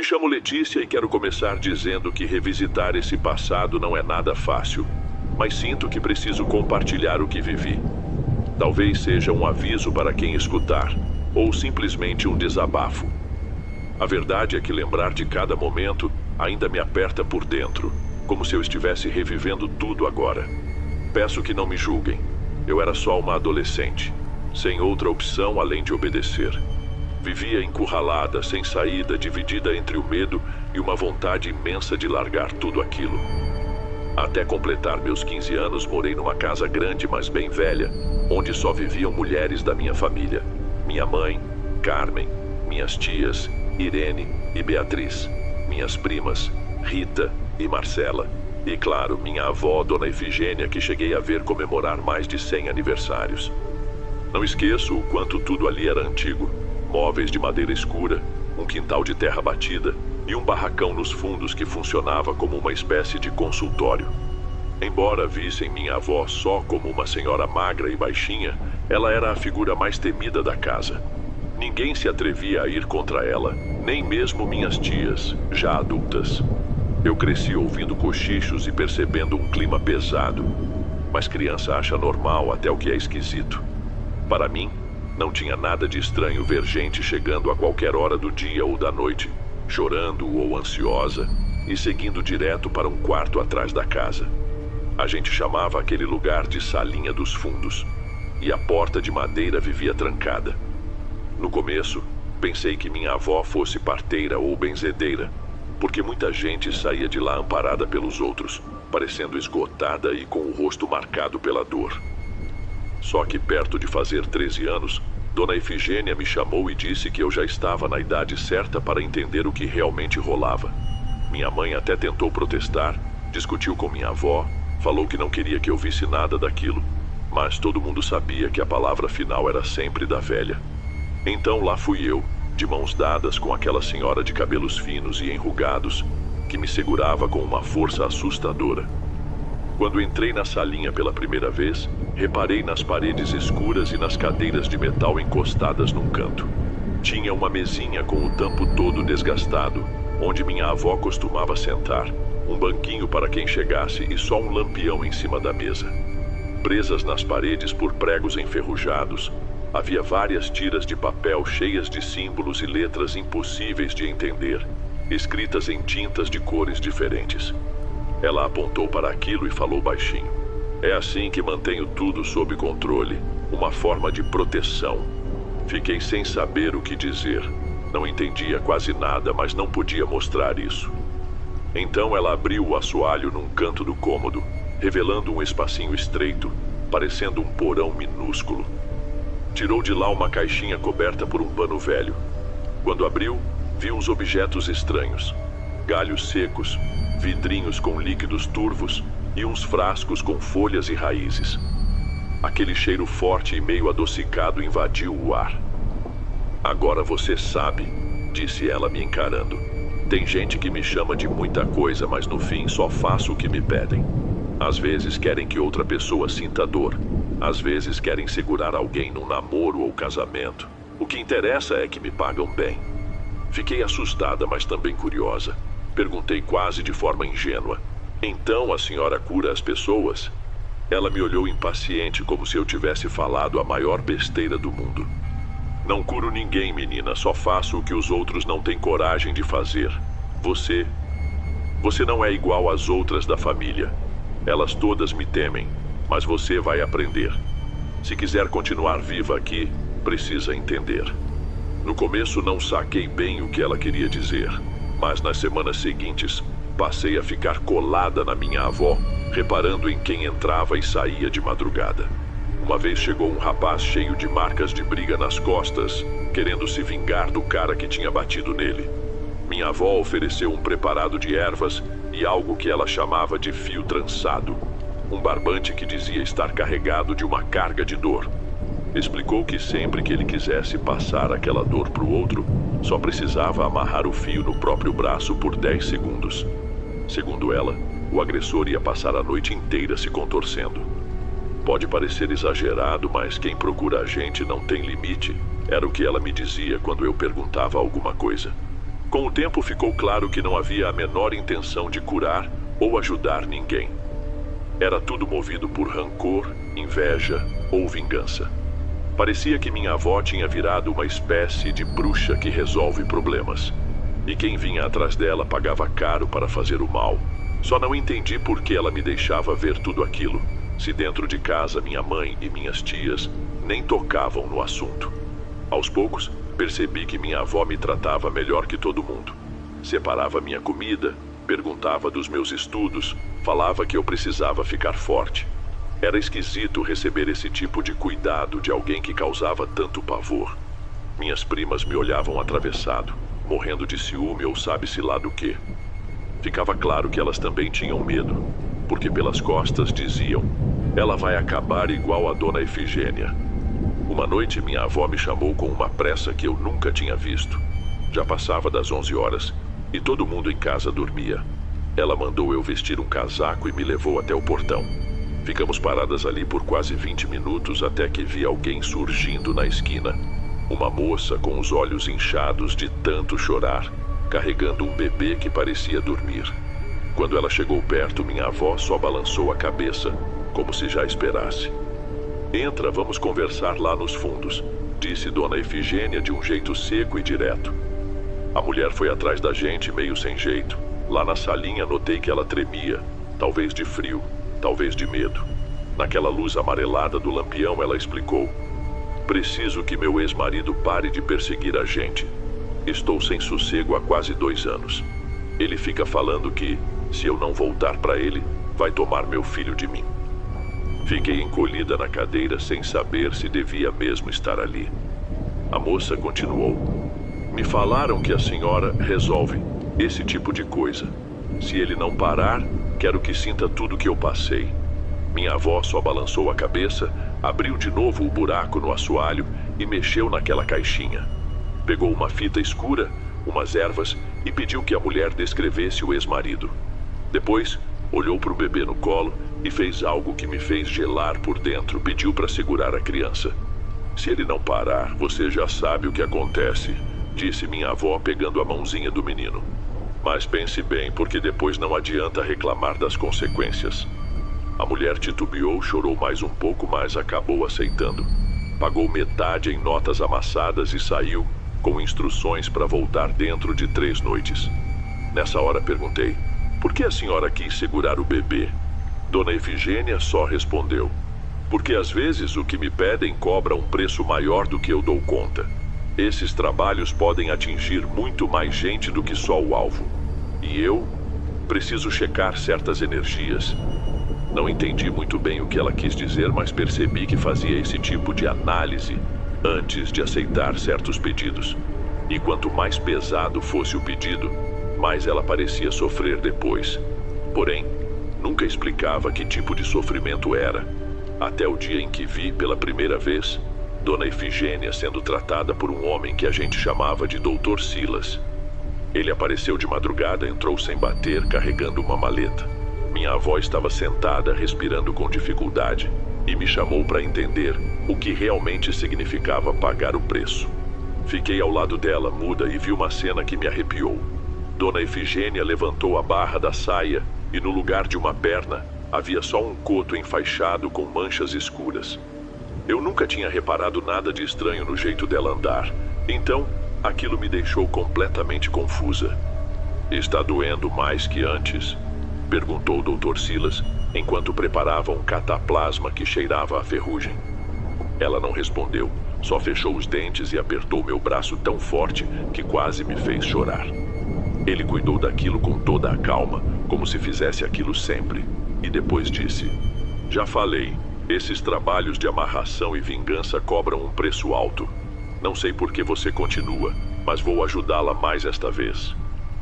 chamo Letícia e quero começar dizendo que revisitar esse passado não é nada fácil, mas sinto que preciso compartilhar o que vivi. Talvez seja um aviso para quem escutar, ou simplesmente um desabafo. A verdade é que lembrar de cada momento ainda me aperta por dentro, como se eu estivesse revivendo tudo agora. Peço que não me julguem. Eu era só uma adolescente, sem outra opção além de obedecer. Vivia encurralada, sem saída, dividida entre o medo e uma vontade imensa de largar tudo aquilo. Até completar meus 15 anos, morei numa casa grande, mas bem velha, onde só viviam mulheres da minha família. Minha mãe, Carmen, minhas tias, Irene e Beatriz, minhas primas, Rita e Marcela, e claro, minha avó, Dona Efigênia, que cheguei a ver comemorar mais de 100 aniversários. Não esqueço o quanto tudo ali era antigo. Móveis de madeira escura, um quintal de terra batida e um barracão nos fundos que funcionava como uma espécie de consultório. Embora vissem minha avó só como uma senhora magra e baixinha, ela era a figura mais temida da casa. Ninguém se atrevia a ir contra ela, nem mesmo minhas tias, já adultas. Eu cresci ouvindo cochichos e percebendo um clima pesado, mas criança acha normal até o que é esquisito. Para mim, não tinha nada de estranho ver gente chegando a qualquer hora do dia ou da noite, chorando ou ansiosa, e seguindo direto para um quarto atrás da casa. A gente chamava aquele lugar de Salinha dos Fundos, e a porta de madeira vivia trancada. No começo, pensei que minha avó fosse parteira ou benzedeira, porque muita gente saía de lá amparada pelos outros, parecendo esgotada e com o rosto marcado pela dor. Só que perto de fazer 13 anos, Dona Efigênia me chamou e disse que eu já estava na idade certa para entender o que realmente rolava. Minha mãe até tentou protestar, discutiu com minha avó, falou que não queria que eu visse nada daquilo, mas todo mundo sabia que a palavra final era sempre da velha. Então lá fui eu, de mãos dadas com aquela senhora de cabelos finos e enrugados, que me segurava com uma força assustadora. Quando entrei na salinha pela primeira vez, reparei nas paredes escuras e nas cadeiras de metal encostadas num canto. Tinha uma mesinha com o tampo todo desgastado, onde minha avó costumava sentar, um banquinho para quem chegasse e só um lampião em cima da mesa. Presas nas paredes por pregos enferrujados, havia várias tiras de papel cheias de símbolos e letras impossíveis de entender, escritas em tintas de cores diferentes. Ela apontou para aquilo e falou baixinho. É assim que mantenho tudo sob controle, uma forma de proteção. Fiquei sem saber o que dizer. Não entendia quase nada, mas não podia mostrar isso. Então ela abriu o assoalho num canto do cômodo, revelando um espacinho estreito, parecendo um porão minúsculo. Tirou de lá uma caixinha coberta por um pano velho. Quando abriu, vi uns objetos estranhos. Galhos secos, vidrinhos com líquidos turvos e uns frascos com folhas e raízes. Aquele cheiro forte e meio adocicado invadiu o ar. Agora você sabe, disse ela me encarando. Tem gente que me chama de muita coisa, mas no fim só faço o que me pedem. Às vezes querem que outra pessoa sinta dor. Às vezes querem segurar alguém num namoro ou casamento. O que interessa é que me pagam bem. Fiquei assustada, mas também curiosa. Perguntei quase de forma ingênua. Então a senhora cura as pessoas? Ela me olhou impaciente, como se eu tivesse falado a maior besteira do mundo. Não curo ninguém, menina, só faço o que os outros não têm coragem de fazer. Você não é igual às outras da família. Elas todas me temem, mas você vai aprender. Se quiser continuar viva aqui, precisa entender. No começo não saquei bem o que ela queria dizer, mas nas semanas seguintes passei a ficar colada na minha avó, reparando em quem entrava e saía de madrugada. Uma vez chegou um rapaz cheio de marcas de briga nas costas, querendo se vingar do cara que tinha batido nele. Minha avó ofereceu um preparado de ervas e algo que ela chamava de fio trançado, um barbante que dizia estar carregado de uma carga de dor. Explicou que sempre que ele quisesse passar aquela dor para o outro, só precisava amarrar o fio no próprio braço por 10 segundos. Segundo ela, o agressor ia passar a noite inteira se contorcendo. Pode parecer exagerado, mas quem procura a gente não tem limite, era o que ela me dizia quando eu perguntava alguma coisa. Com o tempo ficou claro que não havia a menor intenção de curar ou ajudar ninguém. Era tudo movido por rancor, inveja ou vingança. Parecia que minha avó tinha virado uma espécie de bruxa que resolve problemas. E quem vinha atrás dela pagava caro para fazer o mal. Só não entendi por que ela me deixava ver tudo aquilo, se dentro de casa minha mãe e minhas tias nem tocavam no assunto. Aos poucos, percebi que minha avó me tratava melhor que todo mundo. Separava minha comida, perguntava dos meus estudos, falava que eu precisava ficar forte. Era esquisito receber esse tipo de cuidado de alguém que causava tanto pavor. Minhas primas me olhavam atravessado, morrendo de ciúme ou sabe-se lá do quê. Ficava claro que elas também tinham medo, porque pelas costas diziam: ela vai acabar igual a Dona Efigênia. Uma noite minha avó me chamou com uma pressa que eu nunca tinha visto. Já passava das 11 horas e todo mundo em casa dormia. Ela mandou eu vestir um casaco e me levou até o portão. Ficamos paradas ali por quase 20 minutos até que vi alguém surgindo na esquina. Uma moça com os olhos inchados de tanto chorar, carregando um bebê que parecia dormir. Quando ela chegou perto, minha avó só balançou a cabeça, como se já esperasse. Entra, vamos conversar lá nos fundos, disse Dona Efigênia de um jeito seco e direto. A mulher foi atrás da gente meio sem jeito. Lá na salinha notei que ela tremia, talvez de frio, talvez de medo. Naquela luz amarelada do lampião ela explicou: preciso que meu ex-marido pare de perseguir a gente. Estou sem sossego há quase 2 anos. Ele fica falando que, se eu não voltar para ele, vai tomar meu filho de mim. Fiquei encolhida na cadeira sem saber se devia mesmo estar ali. A moça continuou: me falaram que a senhora resolve esse tipo de coisa. Se ele não parar, quero que sinta tudo que eu passei. Minha avó só balançou a cabeça, abriu de novo o buraco no assoalho e mexeu naquela caixinha. Pegou uma fita escura, umas ervas e pediu que a mulher descrevesse o ex-marido. Depois, olhou para o bebê no colo e fez algo que me fez gelar por dentro. Pediu para segurar a criança. Se ele não parar, você já sabe o que acontece, disse minha avó pegando a mãozinha do menino. Mas pense bem, porque depois não adianta reclamar das consequências. A mulher titubeou, chorou mais um pouco, mas acabou aceitando. Pagou metade em notas amassadas e saiu, com instruções para voltar dentro de 3 noites. Nessa hora perguntei: por que a senhora quis segurar o bebê? Dona Efigênia só respondeu: porque às vezes o que me pedem cobra um preço maior do que eu dou conta. Esses trabalhos podem atingir muito mais gente do que só o alvo. E eu preciso checar certas energias. Não entendi muito bem o que ela quis dizer, mas percebi que fazia esse tipo de análise antes de aceitar certos pedidos. E quanto mais pesado fosse o pedido, mais ela parecia sofrer depois. Porém, nunca explicava que tipo de sofrimento era. Até o dia em que vi pela primeira vez Dona Efigênia sendo tratada por um homem que a gente chamava de Dr. Silas. Ele apareceu de madrugada, entrou sem bater, carregando uma maleta. Minha avó estava sentada, respirando com dificuldade, e me chamou para entender o que realmente significava pagar o preço. Fiquei ao lado dela, muda, e vi uma cena que me arrepiou. Dona Efigênia levantou a barra da saia e no lugar de uma perna havia só um coto enfaixado com manchas escuras. Eu nunca tinha reparado nada de estranho no jeito dela andar, então aquilo me deixou completamente confusa. Está doendo mais que antes? Perguntou o Dr. Silas, enquanto preparava um cataplasma que cheirava a ferrugem. Ela não respondeu, só fechou os dentes e apertou meu braço tão forte que quase me fez chorar. Ele cuidou daquilo com toda a calma, como se fizesse aquilo sempre, e depois disse: já falei, esses trabalhos de amarração e vingança cobram um preço alto. Não sei por que você continua, mas vou ajudá-la mais esta vez.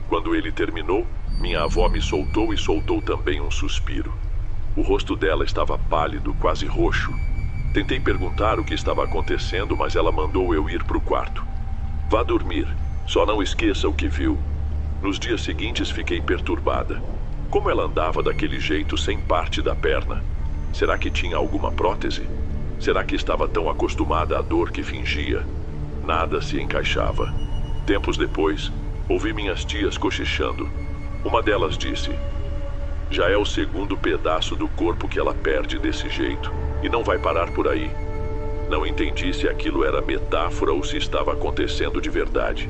Quando ele terminou, minha avó me soltou e soltou também um suspiro. O rosto dela estava pálido, quase roxo. Tentei perguntar o que estava acontecendo, mas ela mandou eu ir para o quarto. Vá dormir, só não esqueça o que viu. Nos dias seguintes fiquei perturbada. Como ela andava daquele jeito sem parte da perna? Será que tinha alguma prótese? Será que estava tão acostumada à dor que fingia? Nada se encaixava. Tempos depois, Ouvi minhas tias cochichando. Uma delas disse: já é o segundo pedaço do corpo que ela perde desse jeito, e não vai parar por aí. Não entendi se aquilo era metáfora ou se estava acontecendo de verdade.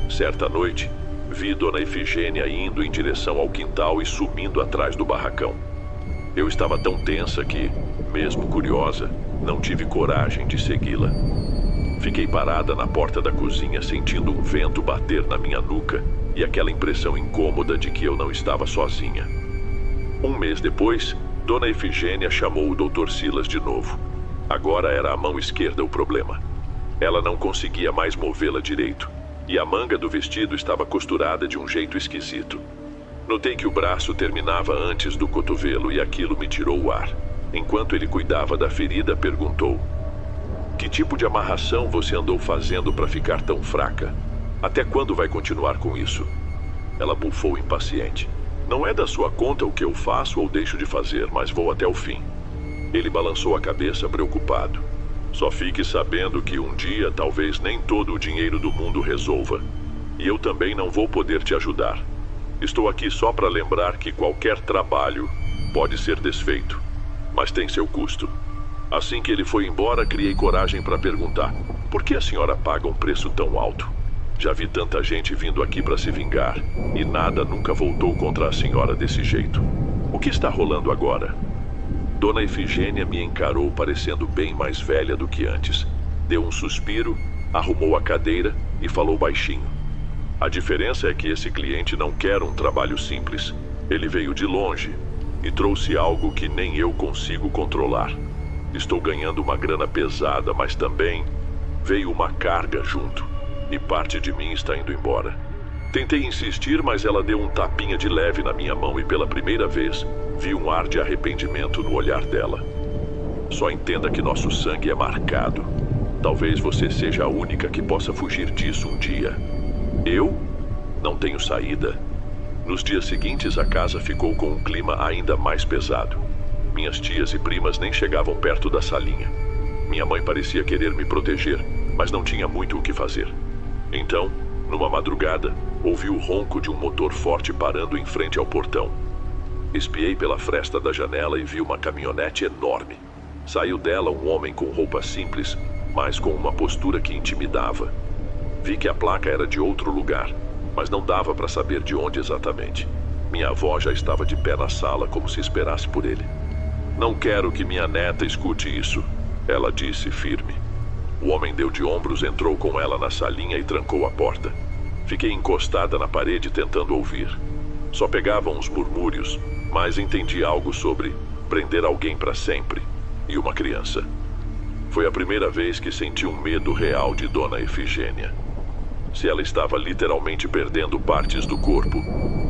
Certa noite, vi Dona Efigênia indo em direção ao quintal e sumindo atrás do barracão. Eu estava tão tensa que, mesmo curiosa, não tive coragem de segui-la. Fiquei parada na porta da cozinha, sentindo um vento bater na minha nuca e aquela impressão incômoda de que eu não estava sozinha. Um mês depois, Dona Efigênia chamou o Dr. Silas de novo. Agora era a mão esquerda o problema. Ela não conseguia mais movê-la direito, e a manga do vestido estava costurada de um jeito esquisito. Notei que o braço terminava antes do cotovelo e aquilo me tirou o ar. Enquanto ele cuidava da ferida, perguntou: que tipo de amarração você andou fazendo para ficar tão fraca? Até quando vai continuar com isso? Ela bufou impaciente. Não é da sua conta o que eu faço ou deixo de fazer, mas vou até o fim. Ele balançou a cabeça preocupado. Só fique sabendo que um dia talvez nem todo o dinheiro do mundo resolva. E eu também não vou poder te ajudar. Estou aqui só para lembrar que qualquer trabalho pode ser desfeito, mas tem seu custo. Assim que ele foi embora, criei coragem para perguntar: por que a senhora paga um preço tão alto? Já vi tanta gente vindo aqui para se vingar, e nada nunca voltou contra a senhora desse jeito. O que está rolando agora? Dona Efigênia me encarou parecendo bem mais velha do que antes. Deu um suspiro, arrumou a cadeira e falou baixinho: a diferença é que esse cliente não quer um trabalho simples. Ele veio de longe e trouxe algo que nem eu consigo controlar. Estou ganhando uma grana pesada, mas também veio uma carga junto, e parte de mim está indo embora. Tentei insistir, mas ela deu um tapinha de leve na minha mão e pela primeira vez vi um ar de arrependimento no olhar dela. Só entenda que nosso sangue é marcado. Talvez você seja a única que possa fugir disso um dia. Eu? Não tenho saída. Nos dias seguintes, a casa ficou com um clima ainda mais pesado. Minhas tias e primas nem chegavam perto da salinha. Minha mãe parecia querer me proteger, mas não tinha muito o que fazer. Então, numa madrugada, ouvi o ronco de um motor forte parando em frente ao portão. Espiei pela fresta da janela e vi uma caminhonete enorme. Saiu dela um homem com roupa simples, mas com uma postura que intimidava. Vi que a placa era de outro lugar, mas não dava para saber de onde exatamente. Minha avó já estava de pé na sala, como se esperasse por ele. Não quero que minha neta escute isso, ela disse firme. O homem deu de ombros, entrou com ela na salinha e trancou a porta. Fiquei encostada na parede tentando ouvir. Só pegavam uns murmúrios, mas entendi algo sobre prender alguém para sempre e uma criança. Foi a primeira vez que senti um medo real de Dona Efigênia. Se ela estava literalmente perdendo partes do corpo,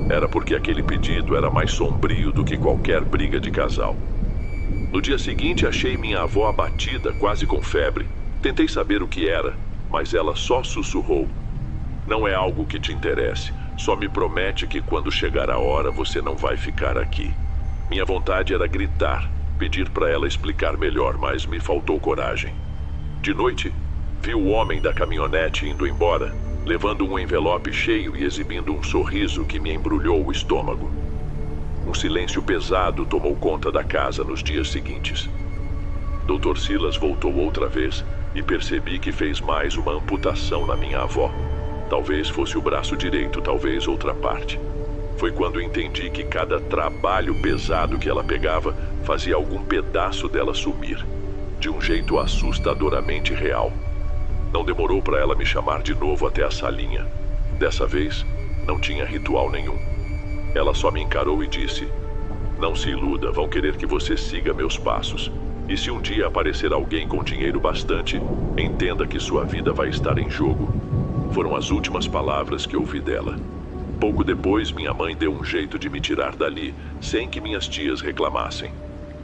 era porque aquele pedido era mais sombrio do que qualquer briga de casal. No dia seguinte, achei minha avó abatida, quase com febre. Tentei saber o que era, mas ela só sussurrou: não é algo que te interesse. Só me promete que quando chegar a hora você não vai ficar aqui. Minha vontade era gritar, pedir para ela explicar melhor, mas me faltou coragem. De noite, vi o homem da caminhonete indo embora, levando um envelope cheio e exibindo um sorriso que me embrulhou o estômago. Um silêncio pesado tomou conta da casa nos dias seguintes. Dr. Silas voltou outra vez e percebi que fez mais uma amputação na minha avó. Talvez fosse o braço direito, talvez outra parte. Foi quando entendi que cada trabalho pesado que ela pegava fazia algum pedaço dela sumir, de um jeito assustadoramente real. Não demorou para ela me chamar de novo até a salinha. Dessa vez, não tinha ritual nenhum. Ela só me encarou e disse: não se iluda, vão querer que você siga meus passos. E se um dia aparecer alguém com dinheiro bastante, entenda que sua vida vai estar em jogo. Foram as últimas palavras que ouvi dela. Pouco depois, minha mãe deu um jeito de me tirar dali, sem que minhas tias reclamassem.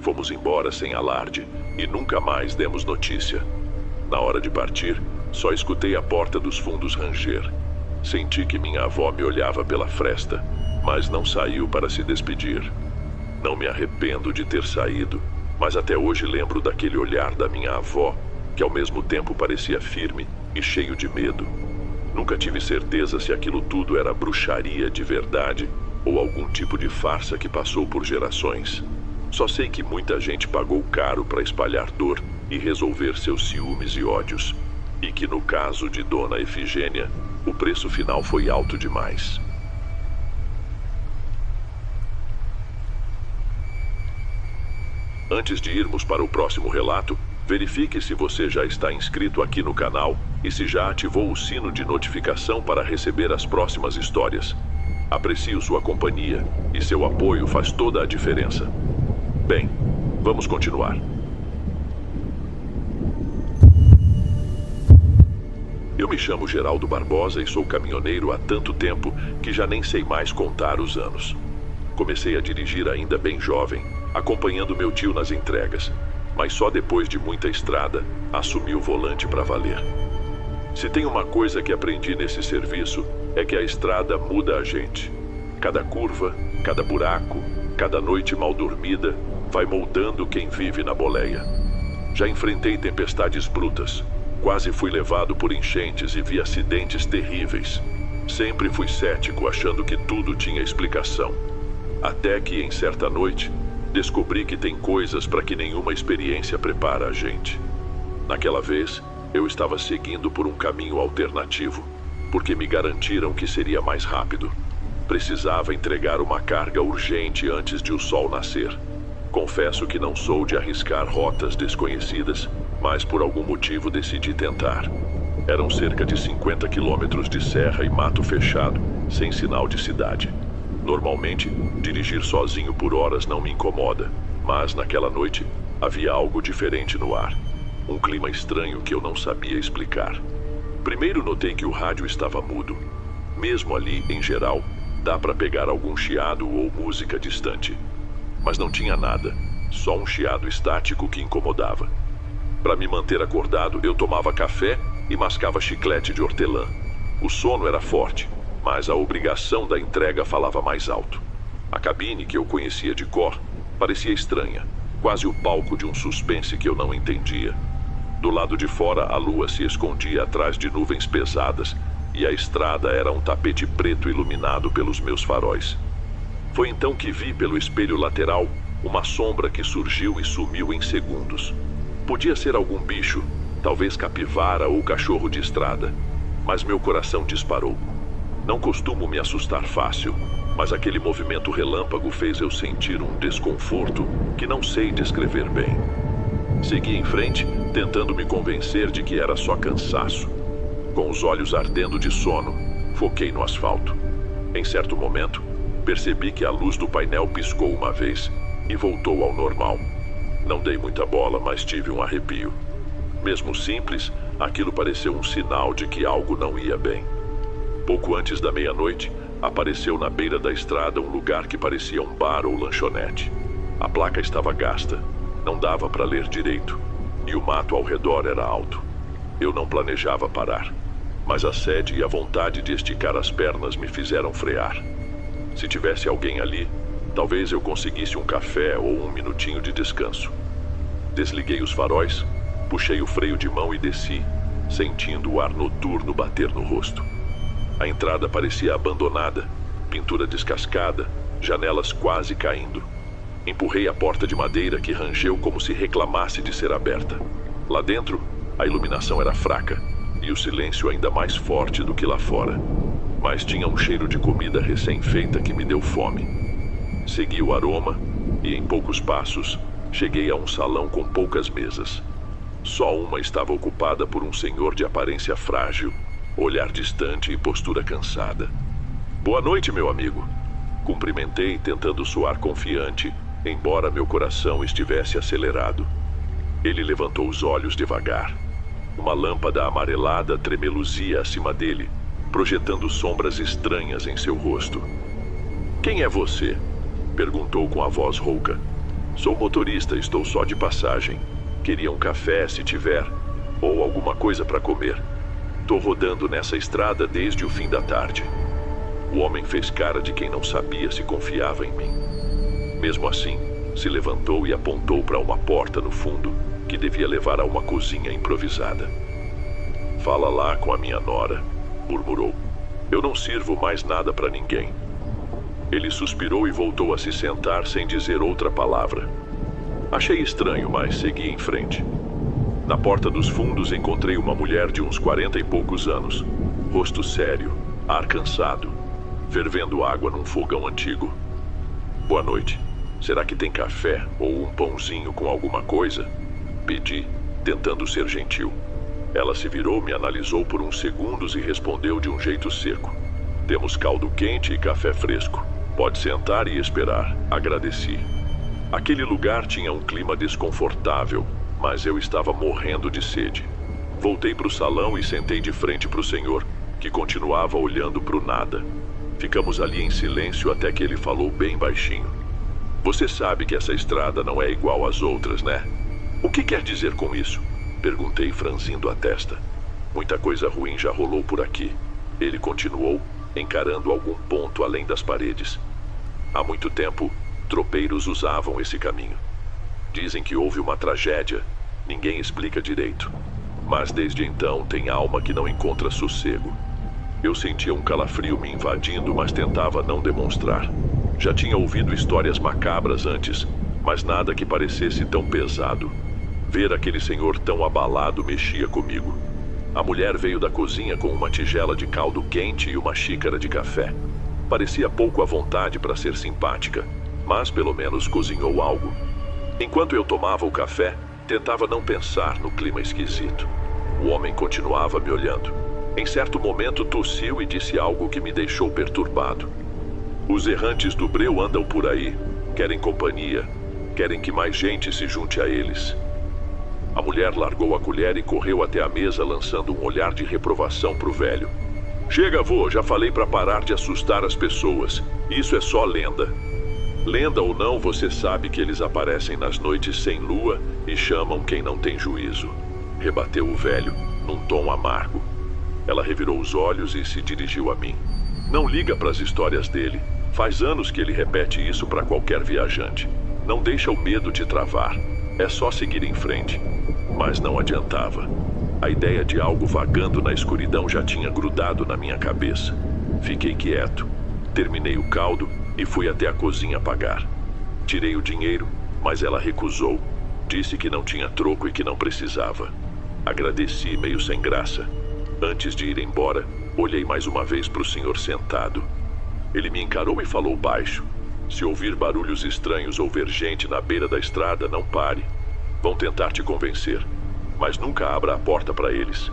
Fomos embora sem alarde e nunca mais demos notícia. Na hora de partir, só escutei a porta dos fundos ranger. Senti que minha avó me olhava pela fresta, mas não saiu para se despedir. Não me arrependo de ter saído, mas até hoje lembro daquele olhar da minha avó, que ao mesmo tempo parecia firme e cheio de medo. Nunca tive certeza se aquilo tudo era bruxaria de verdade ou algum tipo de farsa que passou por gerações. Só sei que muita gente pagou caro para espalhar dor e resolver seus ciúmes e ódios. E que no caso de Dona Efigênia, o preço final foi alto demais. Antes de irmos para o próximo relato, verifique se você já está inscrito aqui no canal e se já ativou o sino de notificação para receber as próximas histórias. Aprecio sua companhia e seu apoio faz toda a diferença. Bem, vamos continuar. Eu me chamo Geraldo Barbosa e sou caminhoneiro há tanto tempo que já nem sei mais contar os anos. Comecei a dirigir ainda bem jovem, acompanhando meu tio nas entregas, mas só depois de muita estrada assumi o volante para valer. Se tem uma coisa que aprendi nesse serviço é que a estrada muda a gente. Cada curva, cada buraco, cada noite mal dormida vai moldando quem vive na boleia. Já enfrentei tempestades brutas, quase fui levado por enchentes e vi acidentes terríveis. Sempre fui cético, achando que tudo tinha explicação. Até que, em certa noite, descobri que tem coisas para que nenhuma experiência prepara a gente. Naquela vez, eu estava seguindo por um caminho alternativo, porque me garantiram que seria mais rápido. Precisava entregar uma carga urgente antes de o sol nascer. Confesso que não sou de arriscar rotas desconhecidas, mas por algum motivo decidi tentar. Eram cerca de 50 quilômetros de serra e mato fechado, sem sinal de cidade. Normalmente, dirigir sozinho por horas não me incomoda, mas naquela noite havia algo diferente no ar. Um clima estranho que eu não sabia explicar. Primeiro notei que o rádio estava mudo. Mesmo ali, em geral, dá para pegar algum chiado ou música distante. Mas não tinha nada, só um chiado estático que incomodava. Para me manter acordado, eu tomava café e mascava chiclete de hortelã. O sono era forte, mas a obrigação da entrega falava mais alto. A cabine, que eu conhecia de cor, parecia estranha, quase o palco de um suspense que eu não entendia. Do lado de fora, a lua se escondia atrás de nuvens pesadas e a estrada era um tapete preto iluminado pelos meus faróis. Foi então que vi pelo espelho lateral uma sombra que surgiu e sumiu em segundos. Podia ser algum bicho, talvez capivara ou cachorro de estrada, mas meu coração disparou. Não costumo me assustar fácil, mas aquele movimento relâmpago fez eu sentir um desconforto que não sei descrever bem. Segui em frente, tentando me convencer de que era só cansaço. Com os olhos ardendo de sono, foquei no asfalto. Em certo momento, percebi que a luz do painel piscou uma vez e voltou ao normal. Não dei muita bola, mas tive um arrepio. Mesmo simples, aquilo pareceu um sinal de que algo não ia bem. Pouco antes da meia-noite, apareceu na beira da estrada um lugar que parecia um bar ou lanchonete. A placa estava gasta, não dava para ler direito, e o mato ao redor era alto. Eu não planejava parar, mas a sede e a vontade de esticar as pernas me fizeram frear. Se tivesse alguém ali, talvez eu conseguisse um café ou um minutinho de descanso. Desliguei os faróis, puxei o freio de mão e desci, sentindo o ar noturno bater no rosto. A entrada parecia abandonada, pintura descascada, janelas quase caindo. Empurrei a porta de madeira que rangeu como se reclamasse de ser aberta. Lá dentro, a iluminação era fraca e o silêncio ainda mais forte do que lá fora. Mas tinha um cheiro de comida recém-feita que me deu fome. Segui o aroma e, em poucos passos, cheguei a um salão com poucas mesas. Só uma estava ocupada por um senhor de aparência frágil, olhar distante e postura cansada. "Boa noite, meu amigo." Cumprimentei, tentando soar confiante, embora meu coração estivesse acelerado. Ele levantou os olhos devagar. Uma lâmpada amarelada tremeluzia acima dele, projetando sombras estranhas em seu rosto. "Quem é você?" perguntou com a voz rouca. "Sou motorista, estou só de passagem. Queria um café, se tiver, ou alguma coisa para comer. Tô rodando nessa estrada desde o fim da tarde." O homem fez cara de quem não sabia se confiava em mim. Mesmo assim, se levantou e apontou para uma porta no fundo, que devia levar a uma cozinha improvisada. "Fala lá com a minha nora." murmurou. Eu não sirvo mais nada para ninguém. Ele suspirou e voltou a se sentar sem dizer outra palavra. Achei estranho, mas segui em frente. Na porta dos fundos encontrei uma mulher de uns 40 e poucos anos. Rosto sério, ar cansado, fervendo água num fogão antigo. Boa noite. Será que tem café ou um pãozinho com alguma coisa? Pedi, tentando ser gentil. Ela se virou, me analisou por uns segundos e respondeu de um jeito seco. Temos caldo quente e café fresco. Pode sentar e esperar. Agradeci. Aquele lugar tinha um clima desconfortável, mas eu estava morrendo de sede. Voltei para o salão e sentei de frente para o senhor, que continuava olhando para o nada. Ficamos ali em silêncio até que ele falou bem baixinho. Você sabe que essa estrada não é igual às outras, né? O que quer dizer com isso? Perguntei, franzindo a testa. Muita coisa ruim já rolou por aqui. Ele continuou, encarando algum ponto além das paredes. Há muito tempo, tropeiros usavam esse caminho. Dizem que houve uma tragédia. Ninguém explica direito. Mas desde então tem alma que não encontra sossego. Eu sentia um calafrio me invadindo, mas tentava não demonstrar. Já tinha ouvido histórias macabras antes, mas nada que parecesse tão pesado. Ver aquele senhor tão abalado mexia comigo. A mulher veio da cozinha com uma tigela de caldo quente e uma xícara de café. Parecia pouco à vontade para ser simpática, mas pelo menos cozinhou algo. Enquanto eu tomava o café, tentava não pensar no clima esquisito. O homem continuava me olhando. Em certo momento tossiu e disse algo que me deixou perturbado. Os errantes do breu andam por aí, querem companhia, querem que mais gente se junte a eles. A mulher largou a colher e correu até a mesa, lançando um olhar de reprovação para o velho. Chega, vô, já falei para parar de assustar as pessoas. Isso é só lenda. Lenda ou não, você sabe que eles aparecem nas noites sem lua e chamam quem não tem juízo. Rebateu o velho, num tom amargo. Ela revirou os olhos e se dirigiu a mim. Não liga para as histórias dele. Faz anos que ele repete isso para qualquer viajante. Não deixa o medo te travar. É só seguir em frente. Mas não adiantava. A ideia de algo vagando na escuridão já tinha grudado na minha cabeça. Fiquei quieto. Terminei o caldo e fui até a cozinha pagar. Tirei o dinheiro, mas ela recusou. Disse que não tinha troco e que não precisava. Agradeci, meio sem graça. Antes de ir embora, olhei mais uma vez para o senhor sentado. Ele me encarou e falou baixo. Se ouvir barulhos estranhos ou ver gente na beira da estrada, não pare. Vão tentar te convencer, mas nunca abra a porta para eles.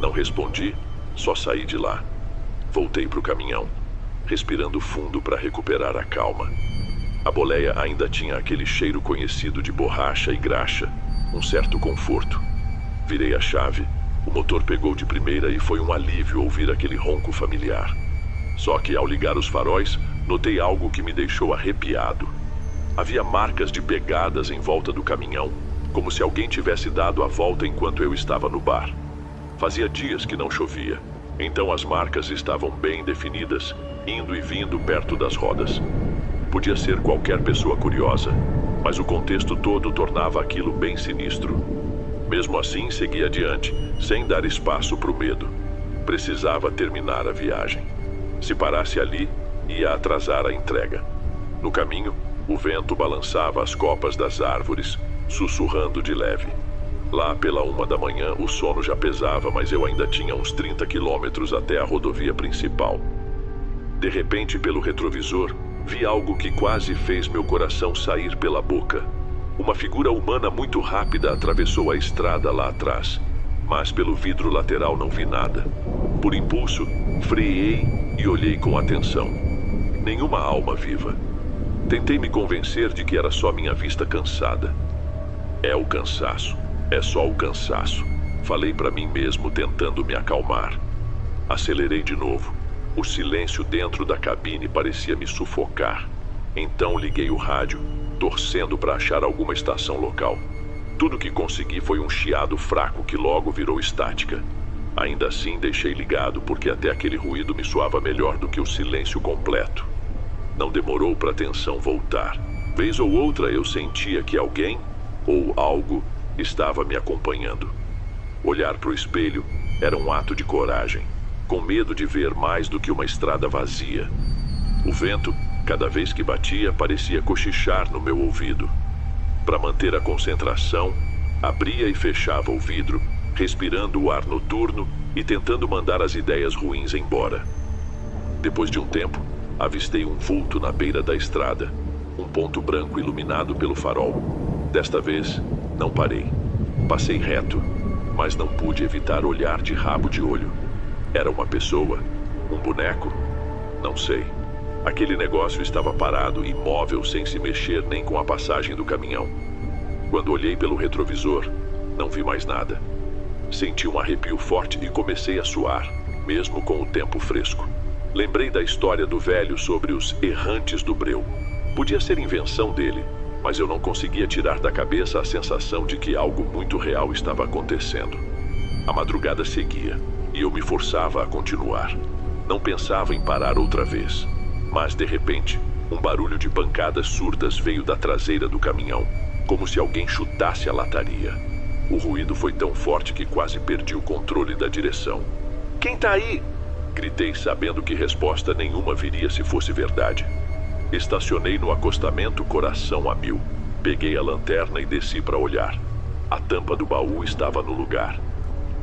Não respondi, só saí de lá. Voltei para o caminhão, respirando fundo para recuperar a calma. A boleia ainda tinha aquele cheiro conhecido de borracha e graxa, um certo conforto. Virei a chave, o motor pegou de primeira e foi um alívio ouvir aquele ronco familiar. Só que ao ligar os faróis, notei algo que me deixou arrepiado. Havia marcas de pegadas em volta do caminhão, como se alguém tivesse dado a volta enquanto eu estava no bar. Fazia dias que não chovia, então as marcas estavam bem definidas, indo e vindo perto das rodas. Podia ser qualquer pessoa curiosa, mas o contexto todo tornava aquilo bem sinistro. Mesmo assim, segui adiante, sem dar espaço para o medo. Precisava terminar a viagem. Se parasse ali, ia atrasar a entrega. No caminho, o vento balançava as copas das árvores, sussurrando de leve. Lá pela 1 da manhã, o sono já pesava, mas eu ainda tinha uns 30 quilômetros até a rodovia principal. De repente, pelo retrovisor, vi algo que quase fez meu coração sair pela boca. Uma figura humana muito rápida atravessou a estrada lá atrás, mas pelo vidro lateral não vi nada. Por impulso, freiei e olhei com atenção. Nenhuma alma viva. Tentei me convencer de que era só minha vista cansada. É o cansaço. É só o cansaço. Falei para mim mesmo, tentando me acalmar. Acelerei de novo. O silêncio dentro da cabine parecia me sufocar. Então liguei o rádio, torcendo para achar alguma estação local. Tudo que consegui foi um chiado fraco que logo virou estática. Ainda assim deixei ligado porque até aquele ruído me soava melhor do que o silêncio completo. Não demorou para a tensão voltar. Vez ou outra eu sentia que alguém, ou algo, estava me acompanhando. Olhar para o espelho era um ato de coragem. com medo de ver mais do que uma estrada vazia. O vento, cada vez que batia, parecia cochichar no meu ouvido. Para manter a concentração, abria e fechava o vidro, respirando o ar noturno e tentando mandar as ideias ruins embora. Depois de um tempo, avistei um vulto na beira da estrada, um ponto branco iluminado pelo farol. Desta vez, não parei. Passei reto, mas não pude evitar olhar de rabo de olho. Era uma pessoa? Um boneco? Não sei. Aquele negócio estava parado, imóvel, sem se mexer nem com a passagem do caminhão. Quando olhei pelo retrovisor, não vi mais nada. Senti um arrepio forte e comecei a suar, mesmo com o tempo fresco. Lembrei da história do velho sobre os errantes do breu. Podia ser invenção dele, mas eu não conseguia tirar da cabeça a sensação de que algo muito real estava acontecendo. A madrugada seguia, e eu me forçava a continuar. Não pensava em parar outra vez. Mas, de repente, um barulho de pancadas surdas veio da traseira do caminhão, como se alguém chutasse a lataria. O ruído foi tão forte que quase perdi o controle da direção. "Quem tá aí?" Gritei, sabendo que resposta nenhuma viria se fosse verdade. Estacionei no acostamento, coração a mil. Peguei a lanterna e desci para olhar. A tampa do baú estava no lugar.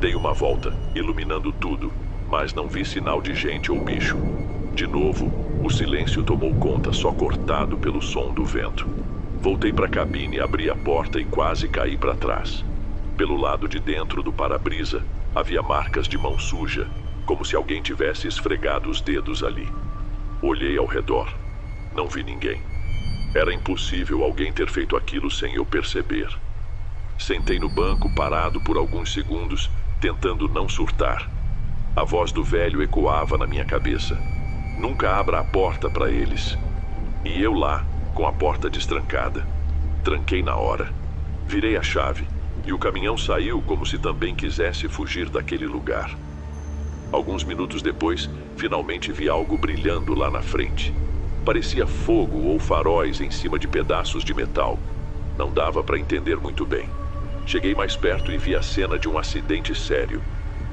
Dei uma volta, iluminando tudo, mas não vi sinal de gente ou bicho. De novo, o silêncio tomou conta, só cortado pelo som do vento. Voltei para a cabine, abri a porta e quase caí para trás. Pelo lado de dentro do para-brisa, havia marcas de mão suja, como se alguém tivesse esfregado os dedos ali. Olhei ao redor. Não vi ninguém. Era impossível alguém ter feito aquilo sem eu perceber. Sentei no banco, parado por alguns segundos, tentando não surtar. A voz do velho ecoava na minha cabeça. "Nunca abra a porta para eles." E eu lá, com a porta destrancada. Tranquei na hora. Virei a chave, e o caminhão saiu como se também quisesse fugir daquele lugar. Alguns minutos depois, finalmente vi algo brilhando lá na frente. Parecia fogo ou faróis em cima de pedaços de metal. Não dava para entender muito bem. Cheguei mais perto e vi a cena de um acidente sério.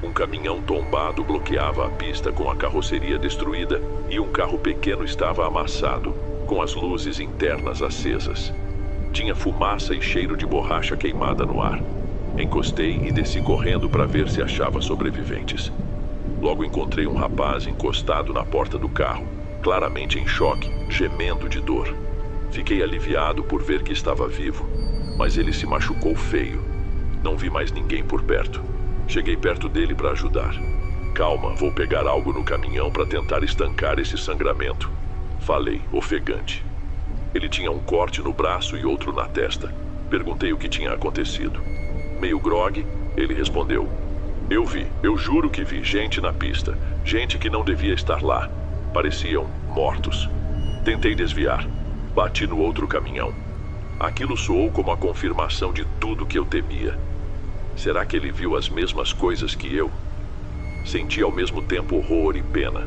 Um caminhão tombado bloqueava a pista com a carroceria destruída e um carro pequeno estava amassado, com as luzes internas acesas. Tinha fumaça e cheiro de borracha queimada no ar. Encostei e desci correndo para ver se achava sobreviventes. Logo encontrei um rapaz encostado na porta do carro, claramente em choque, gemendo de dor. Fiquei aliviado por ver que estava vivo, mas ele se machucou feio. Não vi mais ninguém por perto. Cheguei perto dele para ajudar. "Calma, vou pegar algo no caminhão para tentar estancar esse sangramento", falei, ofegante. Ele tinha um corte no braço e outro na testa. Perguntei o que tinha acontecido. Meio grogue, ele respondeu: Eu juro que vi gente na pista, gente que não devia estar lá. Pareciam mortos. Tentei desviar. Bati no outro caminhão. Aquilo soou como a confirmação de tudo que eu temia. Será que ele viu as mesmas coisas que eu? Senti ao mesmo tempo horror e pena.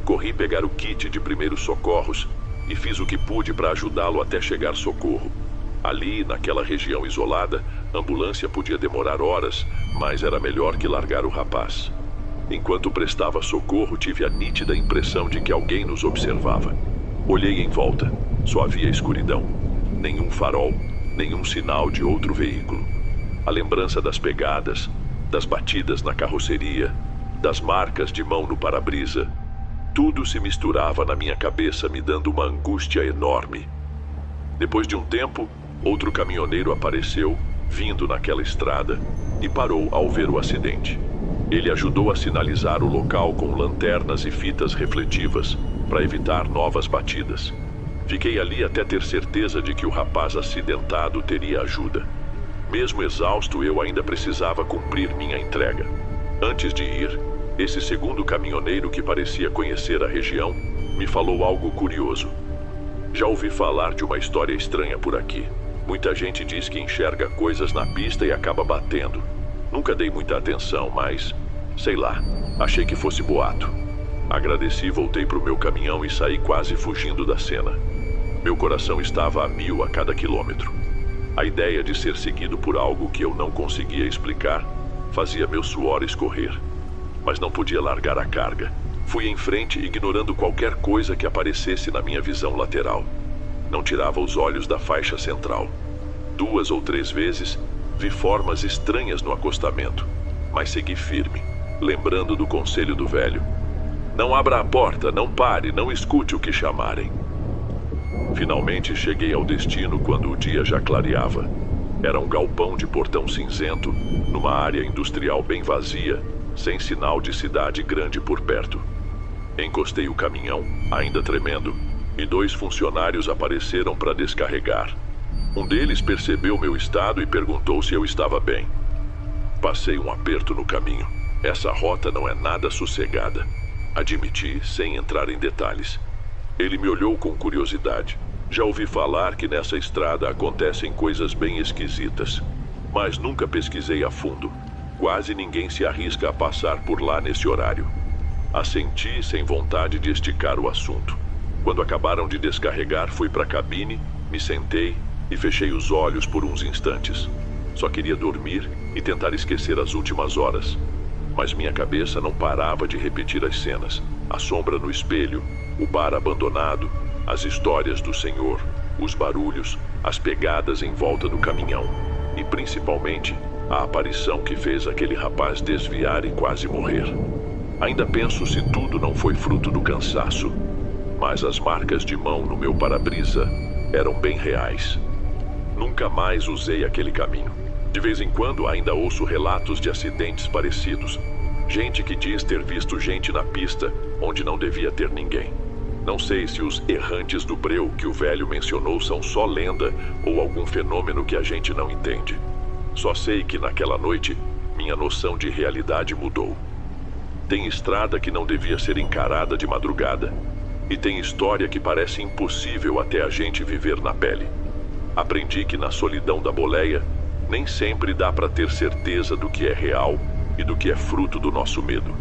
Corri pegar o kit de primeiros socorros e fiz o que pude para ajudá-lo até chegar socorro. Ali, naquela região isolada, a ambulância podia demorar horas, mas era melhor que largar o rapaz. Enquanto prestava socorro, tive a nítida impressão de que alguém nos observava. Olhei em volta. Só havia escuridão. Nenhum farol, nenhum sinal de outro veículo. A lembrança das pegadas, das batidas na carroceria, das marcas de mão no para-brisa, tudo se misturava na minha cabeça, me dando uma angústia enorme. Depois de um tempo, outro caminhoneiro apareceu, vindo naquela estrada, e parou ao ver o acidente. Ele ajudou a sinalizar o local com lanternas e fitas refletivas, para evitar novas batidas. Fiquei ali até ter certeza de que o rapaz acidentado teria ajuda. Mesmo exausto, eu ainda precisava cumprir minha entrega. Antes de ir, esse segundo caminhoneiro, que parecia conhecer a região, me falou algo curioso. "Já ouvi falar de uma história estranha por aqui. Muita gente diz que enxerga coisas na pista e acaba batendo. Nunca dei muita atenção, mas, sei lá, achei que fosse boato." Agradeci, voltei para o meu caminhão e saí quase fugindo da cena. Meu coração estava a 1000 a cada quilômetro. A ideia de ser seguido por algo que eu não conseguia explicar fazia meu suor escorrer. mas não podia largar a carga. Fui em frente, ignorando qualquer coisa que aparecesse na minha visão lateral. Não tirava os olhos da faixa central. 2 ou 3 vezes, vi formas estranhas no acostamento, mas segui firme, lembrando do conselho do velho. Não abra a porta, não pare, não escute o que chamarem. Finalmente cheguei ao destino quando o dia já clareava. Era um galpão de portão cinzento, numa área industrial bem vazia, sem sinal de cidade grande por perto. Encostei o caminhão, ainda tremendo, e 2 funcionários apareceram para descarregar. Um deles percebeu meu estado e perguntou se eu estava bem. Passei um aperto no caminho. Essa rota não é nada sossegada, admiti sem entrar em detalhes. Ele me olhou com curiosidade. Já ouvi falar que nessa estrada acontecem coisas bem esquisitas, mas nunca pesquisei a fundo. Quase ninguém se arrisca a passar por lá nesse horário. Assenti sem vontade de esticar o assunto. Quando acabaram de descarregar, fui para a cabine, me sentei e fechei os olhos por uns instantes. Só queria dormir e tentar esquecer as últimas horas. Mas minha cabeça não parava de repetir as cenas. A sombra no espelho, o bar abandonado, as histórias do senhor, os barulhos, as pegadas em volta do caminhão. E principalmente, a aparição que fez aquele rapaz desviar e quase morrer. Ainda penso se tudo não foi fruto do cansaço, mas as marcas de mão no meu para-brisa eram bem reais. Nunca mais usei aquele caminho. De vez em quando ainda ouço relatos de acidentes parecidos. Gente que diz ter visto gente na pista onde não devia ter ninguém. Não sei se os errantes do breu que o velho mencionou são só lenda ou algum fenômeno que a gente não entende. Só sei que naquela noite minha noção de realidade mudou. Tem estrada que não devia ser encarada de madrugada. E tem história que parece impossível até a gente viver na pele. Aprendi que na solidão da boleia, nem sempre dá para ter certeza do que é real e do que é fruto do nosso medo.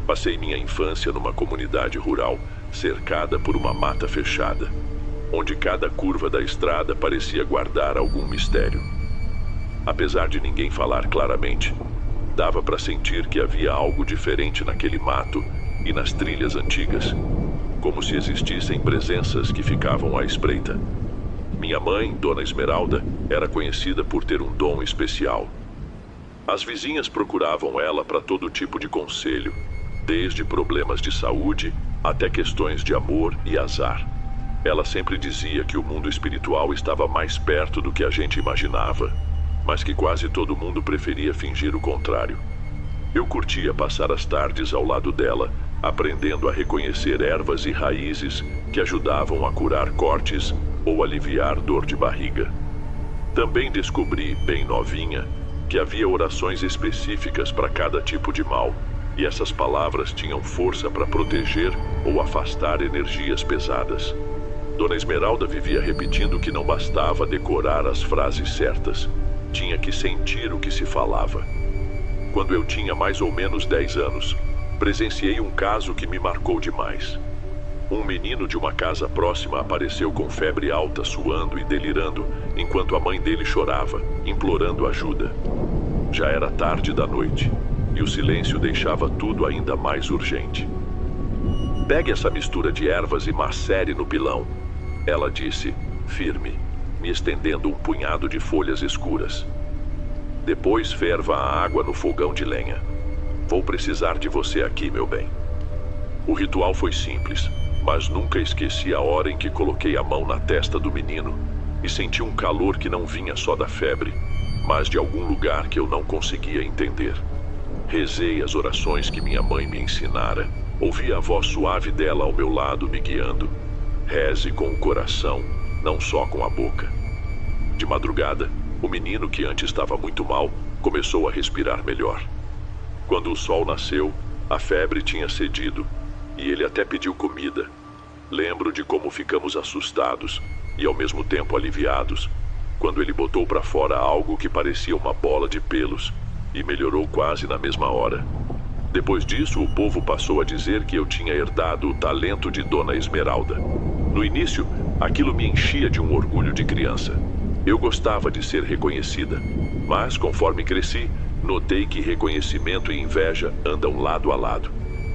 Passei minha infância numa comunidade rural, cercada por uma mata fechada, onde cada curva da estrada parecia guardar algum mistério. Apesar de ninguém falar claramente, dava para sentir que havia algo diferente naquele mato e nas trilhas antigas, como se existissem presenças que ficavam à espreita. Minha mãe, Dona Esmeralda, era conhecida por ter um dom especial. As vizinhas procuravam ela para todo tipo de conselho, desde problemas de saúde até questões de amor e azar. Ela sempre dizia que o mundo espiritual estava mais perto do que a gente imaginava, mas que quase todo mundo preferia fingir o contrário. Eu curtia passar as tardes ao lado dela, aprendendo a reconhecer ervas e raízes que ajudavam a curar cortes ou aliviar dor de barriga. Também descobri, bem novinha, que havia orações específicas para cada tipo de mal, e essas palavras tinham força para proteger ou afastar energias pesadas. Dona Esmeralda vivia repetindo que não bastava decorar as frases certas, tinha que sentir o que se falava. Quando eu tinha mais ou menos 10 anos, presenciei um caso que me marcou demais. Um menino de uma casa próxima apareceu com febre alta, suando e delirando, enquanto a mãe dele chorava, implorando ajuda. Já era tarde da noite, e o silêncio deixava tudo ainda mais urgente. Pegue essa mistura de ervas e macere no pilão, ela disse, firme, me estendendo um punhado de folhas escuras. Depois ferva a água no fogão de lenha. Vou precisar de você aqui, meu bem. O ritual foi simples, mas nunca esqueci a hora em que coloquei a mão na testa do menino e senti um calor que não vinha só da febre, mas de algum lugar que eu não conseguia entender. Rezei as orações que minha mãe me ensinara, ouvi a voz suave dela ao meu lado me guiando. Reze com o coração, não só com a boca. De madrugada, o menino, que antes estava muito mal, começou a respirar melhor. Quando o sol nasceu, a febre tinha cedido, e ele até pediu comida. Lembro de como ficamos assustados e ao mesmo tempo aliviados, quando ele botou para fora algo que parecia uma bola de pelos, e melhorou quase na mesma hora. Depois disso, o povo passou a dizer que eu tinha herdado o talento de Dona Esmeralda. No início, aquilo me enchia de um orgulho de criança. Eu gostava de ser reconhecida, mas conforme cresci, notei que reconhecimento e inveja andam lado a lado.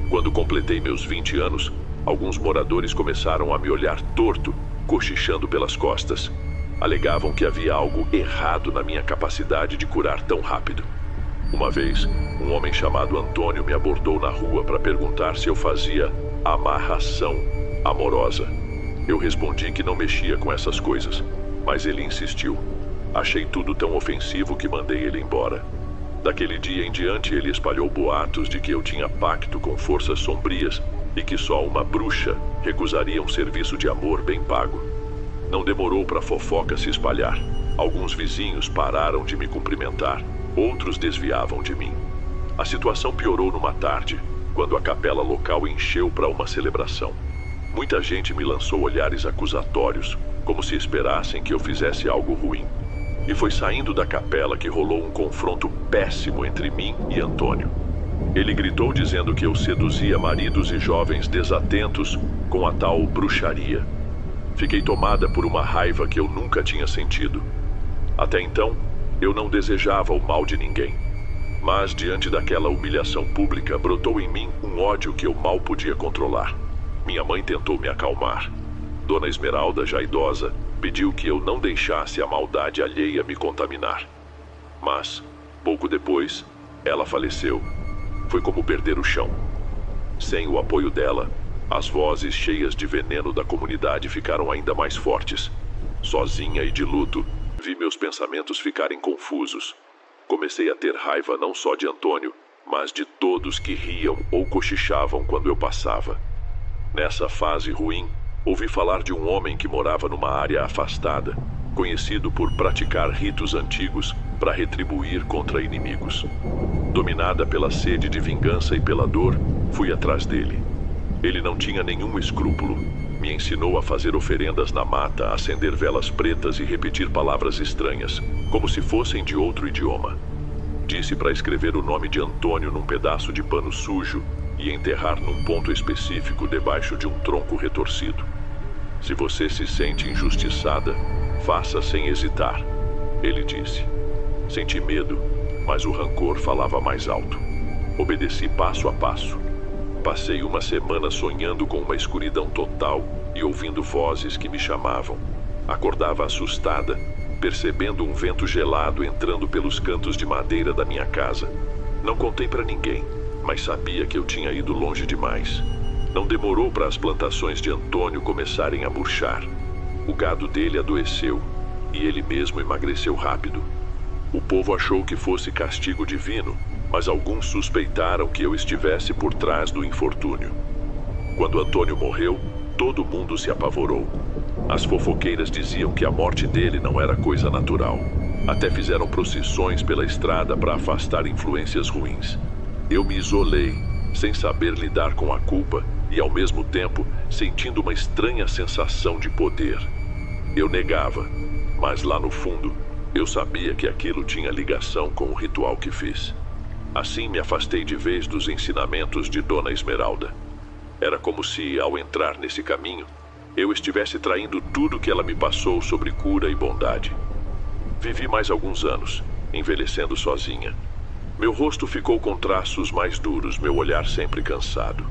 Quando completei meus 20 anos, alguns moradores começaram a me olhar torto, cochichando pelas costas. Alegavam que havia algo errado na minha capacidade de curar tão rápido. Uma vez, um homem chamado Antônio me abordou na rua para perguntar se eu fazia amarração amorosa. Eu respondi que não mexia com essas coisas, mas ele insistiu. Achei tudo tão ofensivo que mandei ele embora. Daquele dia em diante, ele espalhou boatos de que eu tinha pacto com forças sombrias e que só uma bruxa recusaria um serviço de amor bem pago. Não demorou para a fofoca se espalhar. Alguns vizinhos pararam de me cumprimentar, outros desviavam de mim. A situação piorou numa tarde, quando a capela local encheu para uma celebração. Muita gente me lançou olhares acusatórios, como se esperassem que eu fizesse algo ruim. E foi saindo da capela que rolou um confronto péssimo entre mim e Antônio. Ele gritou dizendo que eu seduzia maridos e jovens desatentos com a tal bruxaria. Fiquei tomada por uma raiva que eu nunca tinha sentido. Até então, eu não desejava o mal de ninguém. Mas, diante daquela humilhação pública, brotou em mim um ódio que eu mal podia controlar. Minha mãe tentou me acalmar. Dona Esmeralda, já idosa, pediu que eu não deixasse a maldade alheia me contaminar. Mas, pouco depois, ela faleceu. Foi como perder o chão. Sem o apoio dela, as vozes cheias de veneno da comunidade ficaram ainda mais fortes. Sozinha e de luto, vi meus pensamentos ficarem confusos. Comecei a ter raiva não só de Antônio, mas de todos que riam ou cochichavam quando eu passava. Nessa fase ruim, ouvi falar de um homem que morava numa área afastada, conhecido por praticar ritos antigos para retribuir contra inimigos. Dominada pela sede de vingança e pela dor, fui atrás dele. Ele não tinha nenhum escrúpulo. Me ensinou a fazer oferendas na mata, a acender velas pretas e repetir palavras estranhas, como se fossem de outro idioma. Disse para escrever o nome de Antônio num pedaço de pano sujo e enterrar num ponto específico debaixo de um tronco retorcido. Se você se sente injustiçada, faça sem hesitar, ele disse. Senti medo, mas o rancor falava mais alto. Obedeci passo a passo. Passei uma semana sonhando com uma escuridão total e ouvindo vozes que me chamavam. Acordava assustada, percebendo um vento gelado entrando pelos cantos de madeira da minha casa. Não contei para ninguém, mas sabia que eu tinha ido longe demais. Não demorou para as plantações de Antônio começarem a murchar. O gado dele adoeceu e ele mesmo emagreceu rápido. O povo achou que fosse castigo divino, mas alguns suspeitaram que eu estivesse por trás do infortúnio. Quando Antônio morreu, todo mundo se apavorou. As fofoqueiras diziam que a morte dele não era coisa natural. Até fizeram procissões pela estrada para afastar influências ruins. Eu me isolei, sem saber lidar com a culpa e, ao mesmo tempo, sentindo uma estranha sensação de poder. Eu negava, mas lá no fundo, eu sabia que aquilo tinha ligação com o ritual que fiz. Assim me afastei de vez dos ensinamentos de Dona Esmeralda. Era como se, ao entrar nesse caminho, eu estivesse traindo tudo que ela me passou sobre cura e bondade. Vivi mais alguns anos, envelhecendo sozinha. Meu rosto ficou com traços mais duros, meu olhar sempre cansado.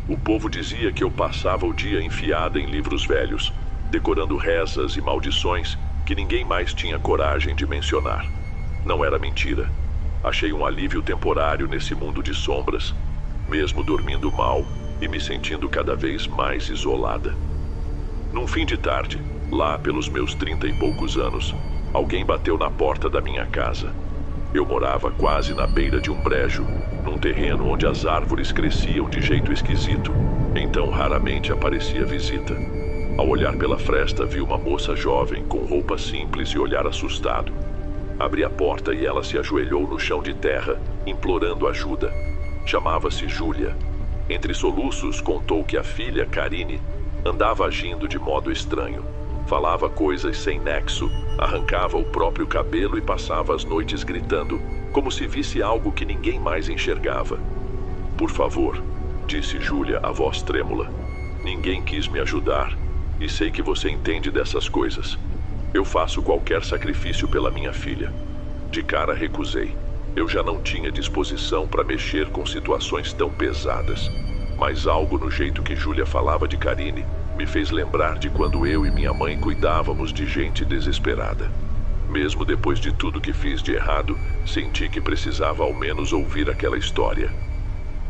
O povo dizia que eu passava o dia enfiada em livros velhos, decorando rezas e maldições que ninguém mais tinha coragem de mencionar. Não era mentira. Achei um alívio temporário nesse mundo de sombras, mesmo dormindo mal e me sentindo cada vez mais isolada. Num fim de tarde, lá pelos meus 30 e poucos anos, alguém bateu na porta da minha casa. Eu morava quase na beira de um brejo, num terreno onde as árvores cresciam de jeito esquisito, então raramente aparecia visita. Ao olhar pela fresta, vi uma moça jovem com roupa simples e olhar assustado. Abri a porta e ela se ajoelhou no chão de terra, implorando ajuda. Chamava-se Júlia. Entre soluços, contou que a filha, Karine, andava agindo de modo estranho. Falava coisas sem nexo, arrancava o próprio cabelo e passava as noites gritando, como se visse algo que ninguém mais enxergava. Por favor, disse Júlia, a voz trêmula. Ninguém quis me ajudar, e sei que você entende dessas coisas. Eu faço qualquer sacrifício pela minha filha. De cara recusei. Eu já não tinha disposição para mexer com situações tão pesadas. Mas algo no jeito que Júlia falava de Karine me fez lembrar de quando eu e minha mãe cuidávamos de gente desesperada. Mesmo depois de tudo que fiz de errado, senti que precisava ao menos ouvir aquela história.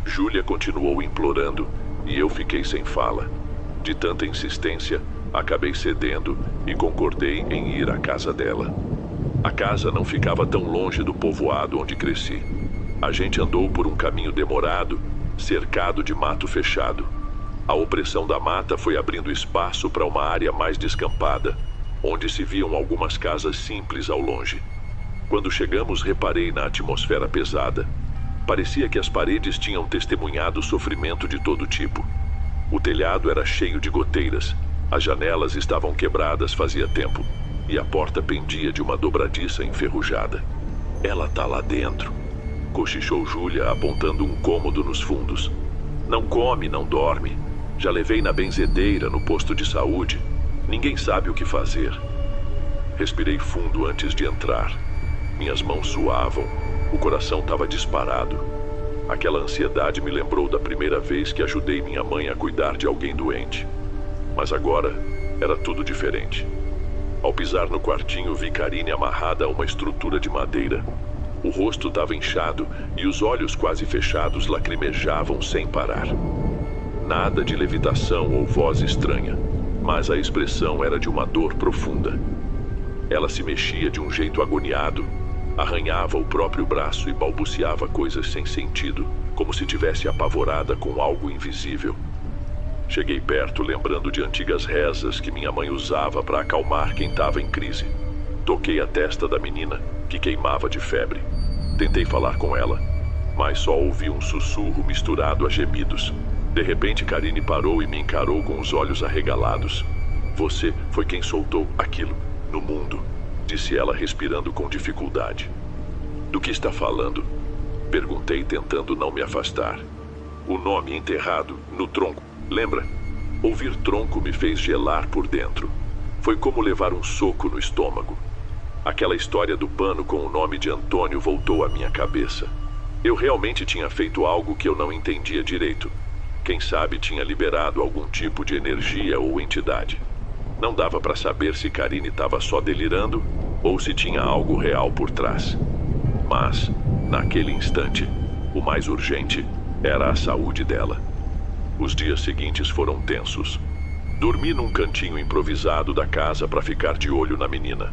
Júlia continuou implorando e eu fiquei sem fala. De tanta insistência, acabei cedendo e concordei em ir à casa dela. A casa não ficava tão longe do povoado onde cresci. A gente andou por um caminho demorado, cercado de mato fechado. A opressão da mata foi abrindo espaço para uma área mais descampada, onde se viam algumas casas simples ao longe. Quando chegamos, reparei na atmosfera pesada. Parecia que as paredes tinham testemunhado sofrimento de todo tipo. O telhado era cheio de goteiras, as janelas estavam quebradas fazia tempo, e a porta pendia de uma dobradiça enferrujada. Ela tá lá dentro, cochichou Júlia, apontando um cômodo nos fundos. Não come, não dorme. Já levei na benzedeira, no posto de saúde. Ninguém sabe o que fazer. Respirei fundo antes de entrar. Minhas mãos suavam, o coração estava disparado. Aquela ansiedade me lembrou da primeira vez que ajudei minha mãe a cuidar de alguém doente. Mas agora era tudo diferente. Ao pisar no quartinho, vi Karine amarrada a uma estrutura de madeira. O rosto estava inchado e os olhos quase fechados lacrimejavam sem parar. Nada de levitação ou voz estranha, mas a expressão era de uma dor profunda. Ela se mexia de um jeito agoniado, arranhava o próprio braço e balbuciava coisas sem sentido, como se tivesse apavorada com algo invisível. Cheguei perto, lembrando de antigas rezas que minha mãe usava para acalmar quem estava em crise. Toquei a testa da menina, que queimava de febre. Tentei falar com ela, mas só ouvi um sussurro misturado a gemidos. De repente, Karine parou e me encarou com os olhos arregalados. Você foi quem soltou aquilo no mundo, disse ela, respirando com dificuldade. Do que está falando? Perguntei, tentando não me afastar. O nome enterrado no tronco, lembra? Ouvir tronco me fez gelar por dentro. Foi como levar um soco no estômago. Aquela história do pano com o nome de Antônio voltou à minha cabeça. Eu realmente tinha feito algo que eu não entendia direito. Quem sabe tinha liberado algum tipo de energia ou entidade. Não dava para saber se Karine estava só delirando ou se tinha algo real por trás. Mas, naquele instante, o mais urgente era a saúde dela. Os dias seguintes foram tensos. Dormi num cantinho improvisado da casa para ficar de olho na menina.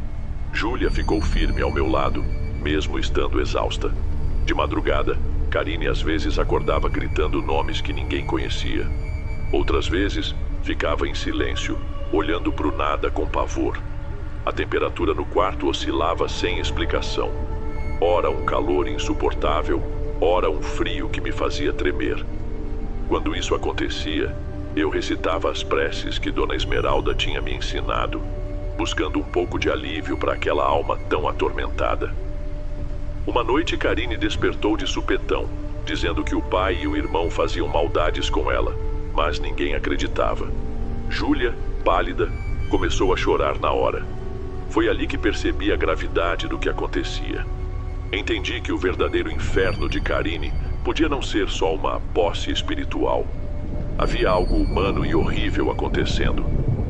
Júlia ficou firme ao meu lado, mesmo estando exausta. De madrugada, Karine às vezes acordava gritando nomes que ninguém conhecia. Outras vezes, ficava em silêncio, olhando para o nada com pavor. A temperatura no quarto oscilava sem explicação. Ora um calor insuportável, ora um frio que me fazia tremer. Quando isso acontecia, eu recitava as preces que Dona Esmeralda tinha me ensinado, buscando um pouco de alívio para aquela alma tão atormentada. Uma noite, Karine despertou de supetão, dizendo que o pai e o irmão faziam maldades com ela, mas ninguém acreditava. Júlia, pálida, começou a chorar na hora. Foi ali que percebi a gravidade do que acontecia. Entendi que o verdadeiro inferno de Karine podia não ser só uma posse espiritual. Havia algo humano e horrível acontecendo,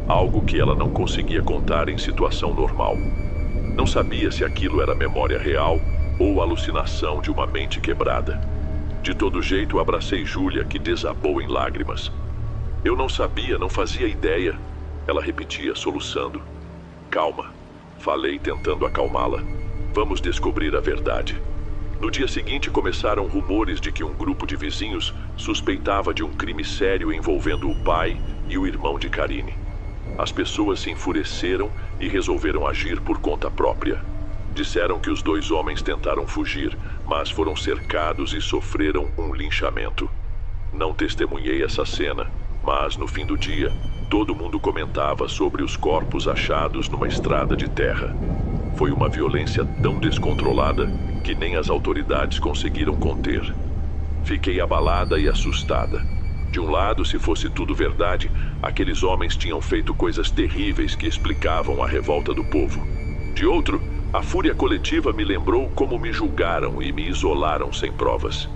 algo que ela não conseguia contar em situação normal. Não sabia se aquilo era memória real ou alucinação de uma mente quebrada. De todo jeito, abracei Júlia, que desabou em lágrimas. Eu não sabia, não fazia ideia. Ela repetia, soluçando. Calma, falei, tentando acalmá-la. Vamos descobrir a verdade. No dia seguinte, começaram rumores de que um grupo de vizinhos suspeitava de um crime sério envolvendo o pai e o irmão de Karine. As pessoas se enfureceram e resolveram agir por conta própria. Disseram que os dois homens tentaram fugir, mas foram cercados e sofreram um linchamento. Não testemunhei essa cena, mas no fim do dia, todo mundo comentava sobre os corpos achados numa estrada de terra. Foi uma violência tão descontrolada que nem as autoridades conseguiram conter. Fiquei abalada e assustada. De um lado, se fosse tudo verdade, aqueles homens tinham feito coisas terríveis que explicavam a revolta do povo. De outro, a fúria coletiva me lembrou como me julgaram e me isolaram sem provas.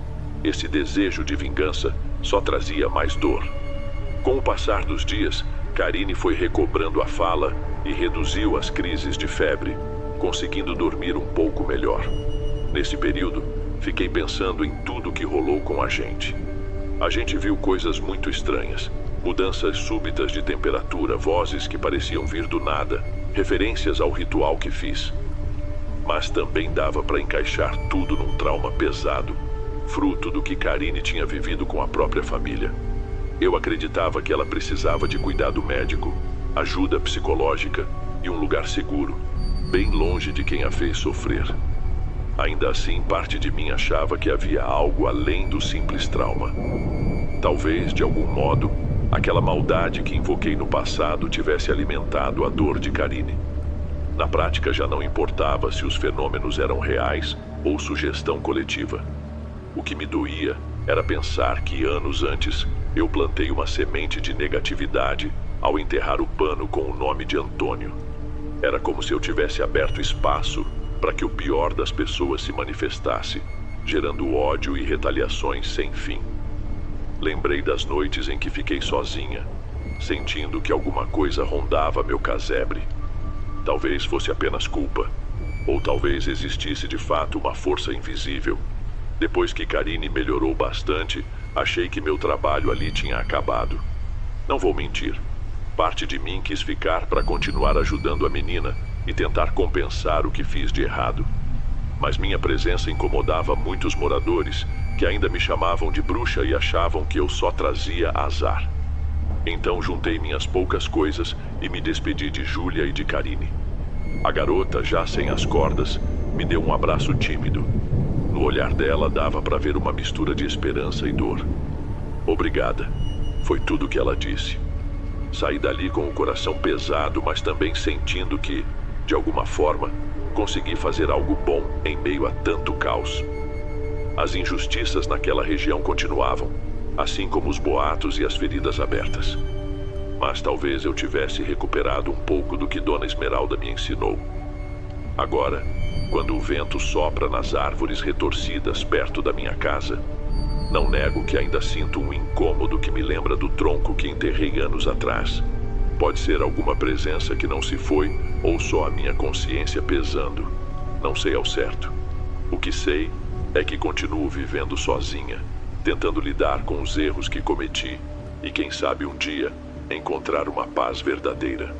Esse desejo de vingança só trazia mais dor. Com o passar dos dias, Karine foi recobrando a fala e reduziu as crises de febre, conseguindo dormir um pouco melhor. Nesse período, fiquei pensando em tudo que rolou com a gente. A gente viu coisas muito estranhas, mudanças súbitas de temperatura, vozes que pareciam vir do nada, referências ao ritual que fiz. Mas também dava para encaixar tudo num trauma pesado, fruto do que Karine tinha vivido com a própria família. Eu acreditava que ela precisava de cuidado médico, ajuda psicológica e um lugar seguro, bem longe de quem a fez sofrer. Ainda assim, parte de mim achava que havia algo além do simples trauma. Talvez, de algum modo, aquela maldade que invoquei no passado tivesse alimentado a dor de Karine. Na prática, já não importava se os fenômenos eram reais ou sugestão coletiva. O que me doía era pensar que anos antes eu plantei uma semente de negatividade ao enterrar o pano com o nome de Antônio. Era como se eu tivesse aberto espaço para que o pior das pessoas se manifestasse, gerando ódio e retaliações sem fim. Lembrei das noites em que fiquei sozinha, sentindo que alguma coisa rondava meu casebre. Talvez fosse apenas culpa, ou talvez existisse de fato uma força invisível. Depois que Karine melhorou bastante, achei que meu trabalho ali tinha acabado. Não vou mentir, parte de mim quis ficar para continuar ajudando a menina e tentar compensar o que fiz de errado. Mas minha presença incomodava muitos moradores que ainda me chamavam de bruxa e achavam que eu só trazia azar. Então juntei minhas poucas coisas e me despedi de Júlia e de Karine. A garota, já sem as cordas, me deu um abraço tímido. No olhar dela dava para ver uma mistura de esperança e dor. Obrigada, foi tudo o que ela disse. Saí dali com o coração pesado, mas também sentindo que, de alguma forma, consegui fazer algo bom em meio a tanto caos. As injustiças naquela região continuavam, assim como os boatos e as feridas abertas. Mas talvez eu tivesse recuperado um pouco do que Dona Esmeralda me ensinou. Agora, quando o vento sopra nas árvores retorcidas perto da minha casa, não nego que ainda sinto um incômodo que me lembra do tronco que enterrei anos atrás. Pode ser alguma presença que não se foi, ou só a minha consciência pesando. Não sei ao certo. O que sei é que continuo vivendo sozinha, tentando lidar com os erros que cometi e, quem sabe um dia, encontrar uma paz verdadeira.